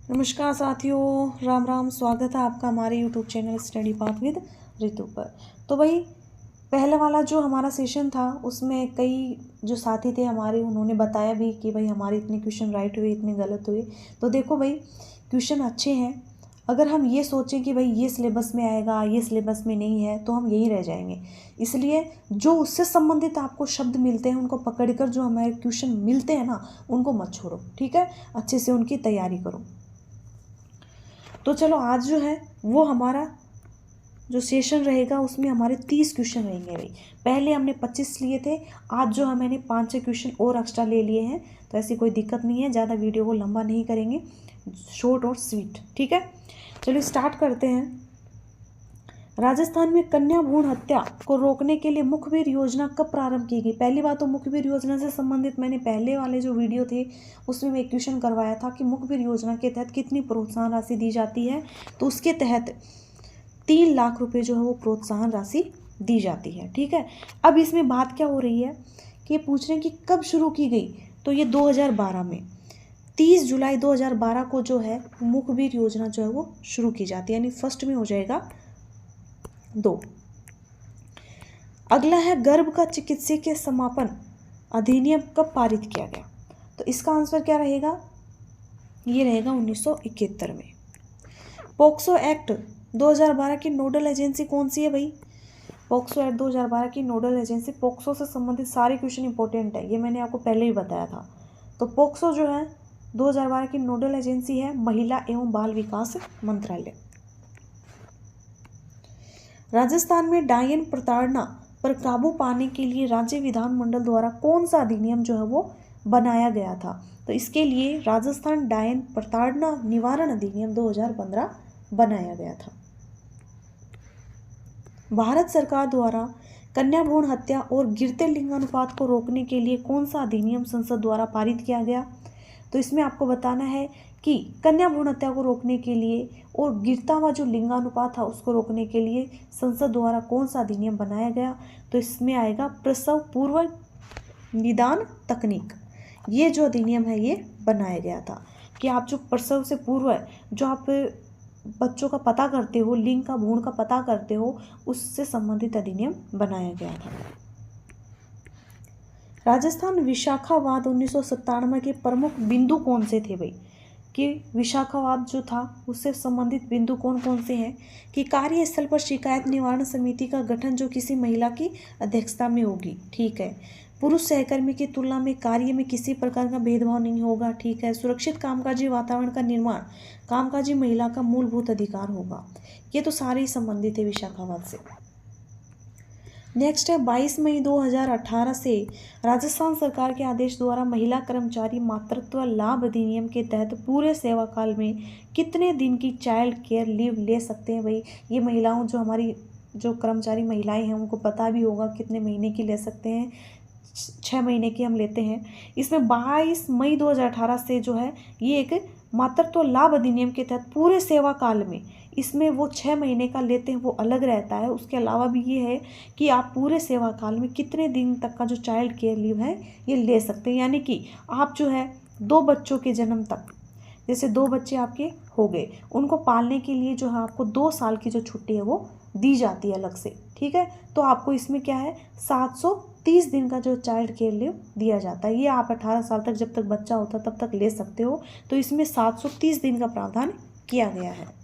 नमस्कार साथियों, राम राम। स्वागत है आपका हमारे YouTube channel study path with Ritu पर। तो भाई पहले वाला जो हमारा सेशन था उसमें कई जो साथी थे हमारे, उन्होंने बताया भी कि भाई हमारे इतने क्वेश्चन राइट हुए, इतने गलत हुए। तो देखो भाई, क्वेश्चन अच्छे हैं। अगर हम ये सोचें कि भाई ये सिलेबस में आएगा, ये सिलेबस में नहीं है, तो हम यहीं रह जाएंगे। इसलिए जो उससे संबंधित आपको शब्द मिलते हैं उनको पकड़कर जो हमारे क्वेश्चन मिलते हैं ना, उनको मत छोड़ो, ठीक है। अच्छे से उनकी तैयारी करो। तो चलो आज जो है वो हमारा जो सेशन रहेगा उसमें हमारे 30 क्वेश्चन रहेंगे भाई। पहले हमने 25 लिए थे, आज जो है मैंने 5-6 क्वेश्चन और एक्स्ट्रा ले लिए हैं। तो ऐसी कोई दिक्कत नहीं है, ज़्यादा वीडियो को लंबा नहीं करेंगे, शॉर्ट और स्वीट, ठीक है। चलो स्टार्ट करते हैं। राजस्थान में कन्या भ्रूण हत्या को रोकने के लिए मुखबिर योजना कब प्रारंभ की गई? पहली बात तो मुखबिर योजना से संबंधित मैंने पहले वाले जो वीडियो थे उसमें मैं क्वेश्चन करवाया था कि मुखबिर योजना के तहत कितनी प्रोत्साहन राशि दी जाती है। तो उसके तहत 3 लाख रुपए जो है वो प्रोत्साहन राशि दी जाती है, ठीक है। अब इसमें बात क्या हो रही है कि ये पूछ रहे हैं कि कब शुरू की गई। तो ये 2012 में 30 जुलाई 2012 को जो है मुखबिर योजना जो है वो शुरू की जाती है, यानी फर्स्ट में हो जाएगा 2। अगला है गर्भ का चिकित्सकीय समापन अधिनियम कब पारित किया गया? तो इसका आंसर क्या रहेगा? ये रहेगा 1971 में। पोक्सो एक्ट 2012 की नोडल एजेंसी कौन सी है भाई? पोक्सो एक्ट 2012 की नोडल एजेंसी, पोक्सो से संबंधित सारे क्वेश्चन इंपॉर्टेंट है, ये मैंने आपको पहले ही बताया था। तो पोक्सो जो है 2012 की नोडल एजेंसी है महिला एवं बाल विकास मंत्रालय। राजस्थान में डायन प्रताड़ना पर काबू पाने के लिए राज्य विधानमंडल द्वारा कौन सा अधिनियम जो है वो बनाया गया था? तो इसके लिए राजस्थान डायन प्रताड़ना निवारण अधिनियम 2015 बनाया गया था। भारत सरकार द्वारा कन्या भ्रूण हत्या और गिरते लिंगानुपात को रोकने के लिए कौन सा अधिनियम संसद द्वारा पारित किया गया? तो इसमें आपको बताना है कि कन्या भ्रूण हत्या को रोकने के लिए और गिरता हुआ जो लिंगानुपात था उसको रोकने के लिए संसद द्वारा कौन सा अधिनियम बनाया गया? तो इसमें आएगा प्रसव पूर्व निदान तकनीक। ये जो अधिनियम है ये बनाया गया था कि आप जो प्रसव से पूर्व जो आप बच्चों का पता करते हो, लिंग का भ्रूण का पता करते हो, उससे संबंधित अधिनियम बनाया गया था। राजस्थान विशाखावाद 1997 के प्रमुख बिंदु कौन से थे भाई? कि विशाखावाद जो था उससे संबंधित बिंदु कौन कौन से हैं? कि कार्यस्थल पर शिकायत निवारण समिति का गठन जो किसी महिला की अध्यक्षता में होगी, ठीक है। पुरुष सहकर्मी की तुलना में कार्य में किसी प्रकार का भेदभाव नहीं होगा, ठीक है। सुरक्षित कामकाजी वातावरण का निर्माण कामकाजी महिला का मूलभूत अधिकार होगा। ये तो सारे ही संबंधित है विशाखावाद से। नेक्स्ट है 22 मई 2018 से राजस्थान सरकार के आदेश द्वारा महिला कर्मचारी मातृत्व लाभ अधिनियम के तहत पूरे सेवा काल में कितने दिन की चाइल्ड केयर लीव ले सकते हैं भाई? ये महिलाओं जो हमारी जो कर्मचारी महिलाएं हैं उनको पता भी होगा कितने महीने की ले सकते हैं। 6 महीने की हम लेते हैं। इसमें 22 मई 2018 से जो है ये एक मातृत्व लाभ अधिनियम के तहत पूरे सेवा काल में इसमें वो 6 महीने का लेते हैं वो अलग रहता है। उसके अलावा भी ये है कि आप पूरे सेवा काल में कितने दिन तक का जो चाइल्ड केयर लीव है ये ले सकते हैं। यानी कि आप जो है 2 बच्चों के जन्म तक, जैसे 2 बच्चे आपके हो गए, उनको पालने के लिए जो है आपको 2 साल की जो छुट्टी है वो दी जाती है अलग से, ठीक है। तो आपको इसमें क्या है 730 दिन का जो चाइल्ड केयर लीव दिया जाता है। ये आप 18 साल तक जब तक बच्चा होता तब तक ले सकते हो। तो इसमें 730 दिन का प्रावधान किया गया है।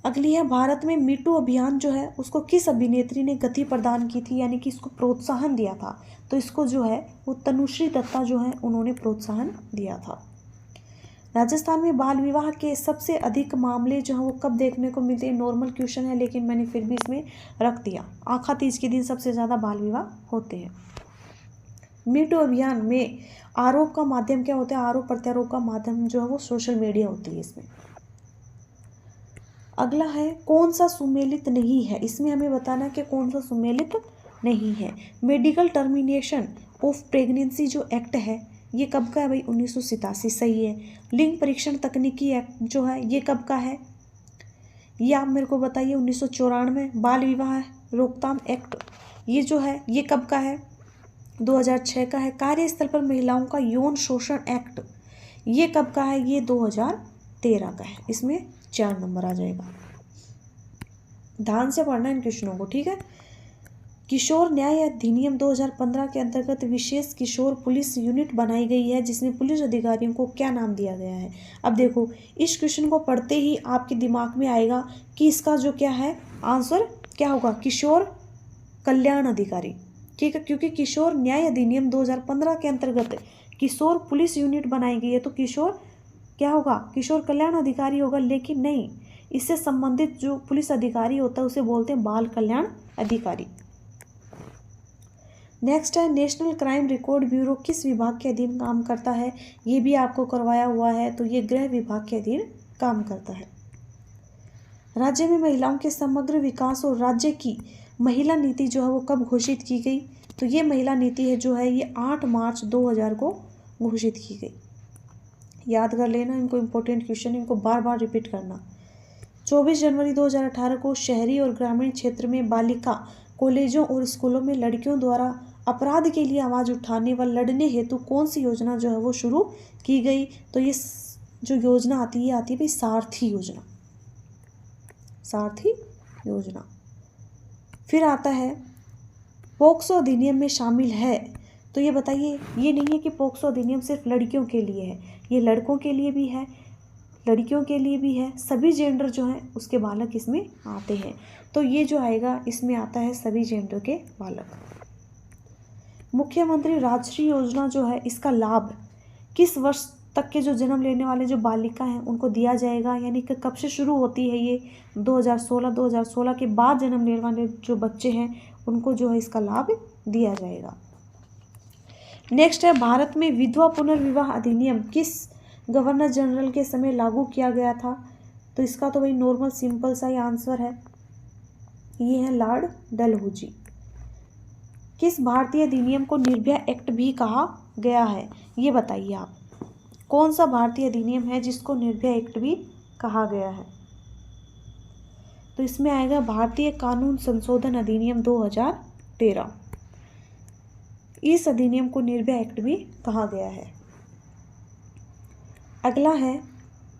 अगली है भारत में मीटू अभियान जो है उसको किस अभिनेत्री ने गति प्रदान की थी, यानी कि इसको प्रोत्साहन दिया था? तो इसको जो है वो तनुश्री दत्ता जो है उन्होंने प्रोत्साहन दिया था। राजस्थान में बाल विवाह के सबसे अधिक मामले जो है वो कब देखने को मिलते हैं? नॉर्मल क्वेश्चन है लेकिन मैंने फिर भी इसमें रख दिया। आखा तीज के दिन सबसे ज़्यादा बाल विवाह होते हैं। मीटू अभियान में आरोप का माध्यम क्या होता है? आरोप प्रत्यारोप का माध्यम जो है वो सोशल मीडिया होती है इसमें। अगला है कौन सा सुमेलित नहीं है? इसमें हमें बताना है कि कौन सा सुमेलित नहीं है। मेडिकल टर्मिनेशन ऑफ प्रेगनेंसी जो एक्ट है ये कब का है भाई? 1987, सही है। लिंग परीक्षण तकनीकी एक्ट जो है ये कब का है? ये आप मेरे को बताइए। 1994। बाल विवाह रोकथाम एक्ट ये जो है ये कब का है? 2006 का है। कार्यस्थल पर महिलाओं का यौन शोषण एक्ट ये कब का है? ये 2013 का है। इसमें 4 नंबर आ जाएगा। ध्यान से पढ़ना इन क्वेश्चनों को, ठीक है। किशोर न्याय अधिनियम 2015 के अंतर्गत विशेष किशोर पुलिस यूनिट बनाई गई है, जिसमें पुलिस अधिकारियों को क्या नाम दिया गया है? अब देखो, इस क्वेश्चन को पढ़ते ही आपके दिमाग में आएगा कि इसका जो क्या है आंसर क्या होगा? किशोर कल्याण अधिकारी, ठीक है, क्योंकि किशोर न्याय अधिनियम 2015 के अंतर्गत किशोर पुलिस यूनिट बनाई गई है, तो किशोर क्या होगा? किशोर कल्याण अधिकारी होगा। लेकिन नहीं, इससे संबंधित जो पुलिस अधिकारी होता है उसे बोलते हैं बाल कल्याण अधिकारी। नेक्स्ट है, नेशनल क्राइम रिकॉर्ड ब्यूरो किस विभाग के अधीन काम करता है? ये भी आपको करवाया हुआ है, तो ये गृह विभाग के अधीन काम करता है। राज्य में महिलाओं के समग्र विकास और राज्य की महिला नीति जो है वो कब घोषित की गई? तो ये महिला नीति है जो है ये 8 मार्च 2000 को घोषित की गई। याद कर लेना इनको, इम्पोर्टेंट क्वेश्चन, इनको बार बार रिपीट करना। 24 जनवरी 2018 को शहरी और ग्रामीण क्षेत्र में बालिका कॉलेजों और स्कूलों में लड़कियों द्वारा अपराध के लिए आवाज़ उठाने व लड़ने हेतु कौन सी योजना जो है वो शुरू की गई? तो ये जो योजना आती है भाई सारथी योजना। सारथी योजना। फिर आता है पोक्सो अधिनियम में शामिल है, तो ये बताइए, ये नहीं है कि पोक्सो अधिनियम सिर्फ लड़कियों के लिए है, ये लड़कों के लिए भी है, लड़कियों के लिए भी है, सभी जेंडर जो हैं उसके बालक इसमें आते हैं। तो ये जो आएगा इसमें आता है सभी जेंडर के बालक। मुख्यमंत्री राष्ट्रीय योजना जो है इसका लाभ किस वर्ष तक के जो जन्म लेने वाले जो बालिका हैं उनको दिया जाएगा? यानी कि कब से शुरू होती है ये? 2016 के बाद जन्म लेने वाले जो बच्चे हैं उनको जो है इसका लाभ दिया जाएगा। नेक्स्ट है, भारत में विधवा पुनर्विवाह अधिनियम किस गवर्नर जनरल के समय लागू किया गया था? तो इसका तो भाई नॉर्मल सिंपल सा ही आंसर है, ये है लॉर्ड डलहौजी। किस भारतीय अधिनियम को निर्भया एक्ट भी कहा गया है? ये बताइए आप, कौन सा भारतीय अधिनियम है जिसको निर्भया एक्ट भी कहा गया है? तो इसमें आएगा भारतीय कानून संशोधन अधिनियम 2013। इस अधिनियम को निर्भया एक्ट भी कहा गया है। अगला है,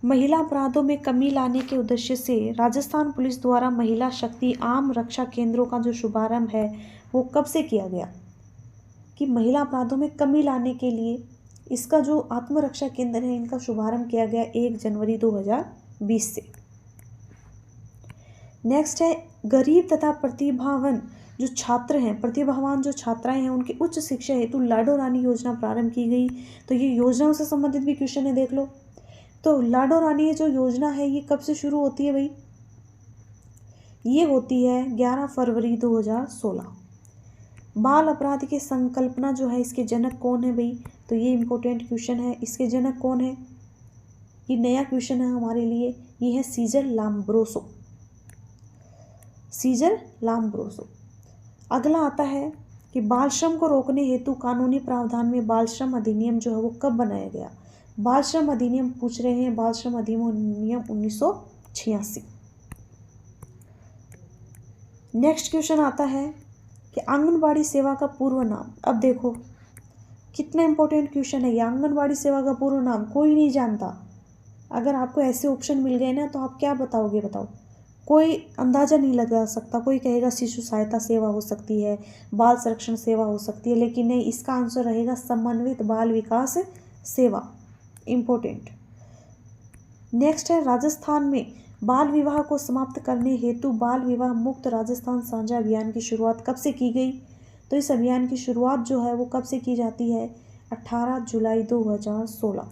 महिला अपराधों में कमी लाने के उद्देश्य से राजस्थान पुलिस द्वारा महिला शक्ति आम रक्षा केंद्रों का जो शुभारंभ है वो कब से किया गया? कि महिला अपराधों में कमी लाने के लिए इसका जो आत्मरक्षा केंद्र है इनका शुभारंभ किया गया 1 जनवरी 2020 से। नेक्स्ट है, गरीब तथा प्रतिभावान जो छात्र हैं, प्रतिभावान जो छात्राएं हैं उनकी उच्च शिक्षा हेतु लाडो रानी योजना प्रारंभ की गई। तो ये योजनाओं से संबंधित भी क्वेश्चन है, देख लो। तो लाडो रानी जो योजना है ये कब से शुरू होती है भाई? ये होती है 11 फरवरी 2016। बाल अपराध की संकल्पना जो है इसके जनक कौन है भाई? तो ये इम्पोर्टेंट क्वेश्चन है, इसके जनक कौन है? ये नया क्वेश्चन है हमारे लिए, ये है सीजर लाम्ब्रोसो। सीजर लाम्ब्रोसो। अगला आता है कि बाल श्रम को रोकने हेतु कानूनी प्रावधान में बाल श्रम अधिनियम जो है वो कब बनाया गया? बाल श्रम अधिनियम पूछ रहे हैं, बाल श्रम अधिनियम 1986। नेक्स्ट क्वेश्चन आता है कि आंगनबाड़ी सेवा का पूर्व नाम। अब देखो कितना इंपॉर्टेंट क्वेश्चन है ये, आंगनबाड़ी सेवा का पूर्व नाम कोई नहीं जानता। अगर आपको ऐसे ऑप्शन मिल गए ना तो आप क्या बताओगे? बताओ, कोई अंदाज़ा नहीं लगा सकता। कोई कहेगा शिशु सहायता सेवा हो सकती है, बाल संरक्षण सेवा हो सकती है, लेकिन नहीं, इसका आंसर रहेगा समन्वित बाल विकास सेवा। इम्पोर्टेंट। नेक्स्ट है, राजस्थान में बाल विवाह को समाप्त करने हेतु बाल विवाह मुक्त राजस्थान साझा अभियान की शुरुआत कब से की गई? तो इस अभियान की शुरुआत जो है वो कब से की जाती है? 18 जुलाई 2016।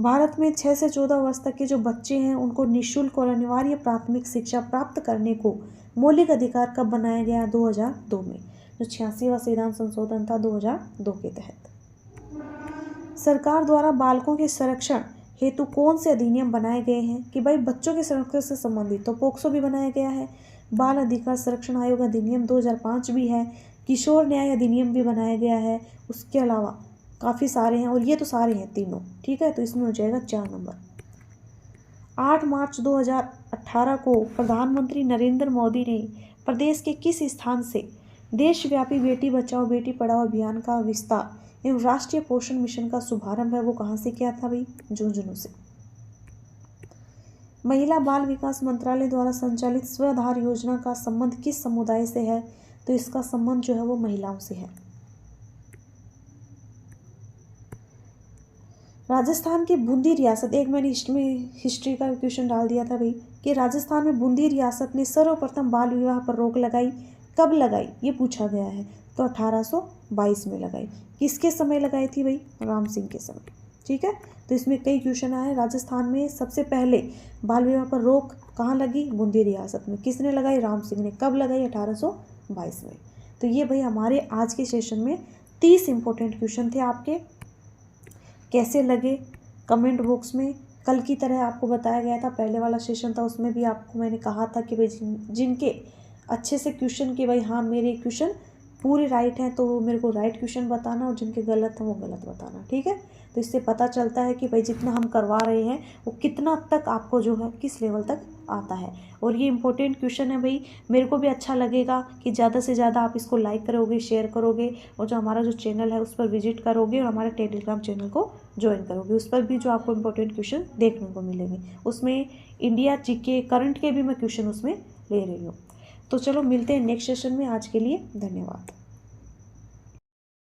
भारत में 6 से 14 वर्ष तक के जो बच्चे हैं उनको निःशुल्क और अनिवार्य प्राथमिक शिक्षा प्राप्त करने को मौलिक अधिकार कब बनाया गया? 2002 में। जो 86वां संविधान संशोधन था 2002 के तहत। सरकार द्वारा बालकों के संरक्षण हेतु कौन से अधिनियम बनाए गए हैं? कि भाई बच्चों के संरक्षण से संबंधित तो पोक्सो भी बनाया गया है, बाल अधिकार संरक्षण आयोग अधिनियम 2005 भी है, किशोर न्याय अधिनियम भी बनाया गया है। उसके अलावा काफ़ी सारे हैं, और ये तो सारे हैं तीनों, ठीक है। तो इसमें हो जाएगा 4 नंबर। 8 मार्च 2018 को प्रधानमंत्री नरेंद्र मोदी ने प्रदेश के किस स्थान से देशव्यापी बेटी बचाओ बेटी पढ़ाओ अभियान का विस्तार एवं राष्ट्रीय पोषण मिशन का शुभारंभ है वो कहाँ से किया था भाई? झुंझुनू से। महिला बाल विकास मंत्रालय द्वारा संचालित स्वआधार योजना का संबंध किस समुदाय से है? तो इसका संबंध जो है वो महिलाओं से है। राजस्थान की बूंदी रियासत, एक मैंने हिस्ट्री का क्वेश्चन डाल दिया था भाई कि राजस्थान में बूंदी रियासत ने सर्वप्रथम बाल विवाह पर रोक लगाई, कब लगाई ये पूछा गया है। तो 1822 में लगाई। किसके समय लगाई थी भाई? राम सिंह के समय। ठीक है, तो इसमें कई क्वेश्चन आए। राजस्थान में सबसे पहले बाल विवाह पर रोक कहाँ लगी? बूंदी रियासत में। किसने लगाई? राम सिंह ने। कब लगाई? 1822 में। तो ये भाई हमारे आज के सेशन में 30 इंपॉर्टेंट क्वेश्चन थे आपके। कैसे लगे कमेंट बॉक्स में। कल की तरह आपको बताया गया था, पहले वाला सेशन था उसमें भी आपको मैंने कहा था कि भाई जिनके अच्छे से क्वेश्चन के भाई हाँ मेरे क्वेश्चन पूरे राइट हैं तो मेरे को राइट क्वेश्चन बताना, और जिनके गलत हैं वो गलत बताना। ठीक है, तो इससे पता चलता है कि भाई जितना हम करवा रहे हैं वो कितना तक आपको जो है किस लेवल तक आता है। और ये इंपॉर्टेंट क्वेश्चन है भाई, मेरे को भी अच्छा लगेगा कि ज़्यादा से ज़्यादा आप इसको लाइक करोगे, शेयर करोगे, और जो हमारा जो चैनल है उस पर विजिट करोगे और हमारे टेलीग्राम चैनल को ज्वाइन करोगे। उस पर भी जो आपको इंपॉर्टेंट क्वेश्चन देखने को मिलेंगे, उसमें इंडिया जीके करंट के भी मैं क्वेश्चन उसमें ले रही हूँ। तो चलो मिलते हैं नेक्स्ट सेशन में। आज के लिए धन्यवाद।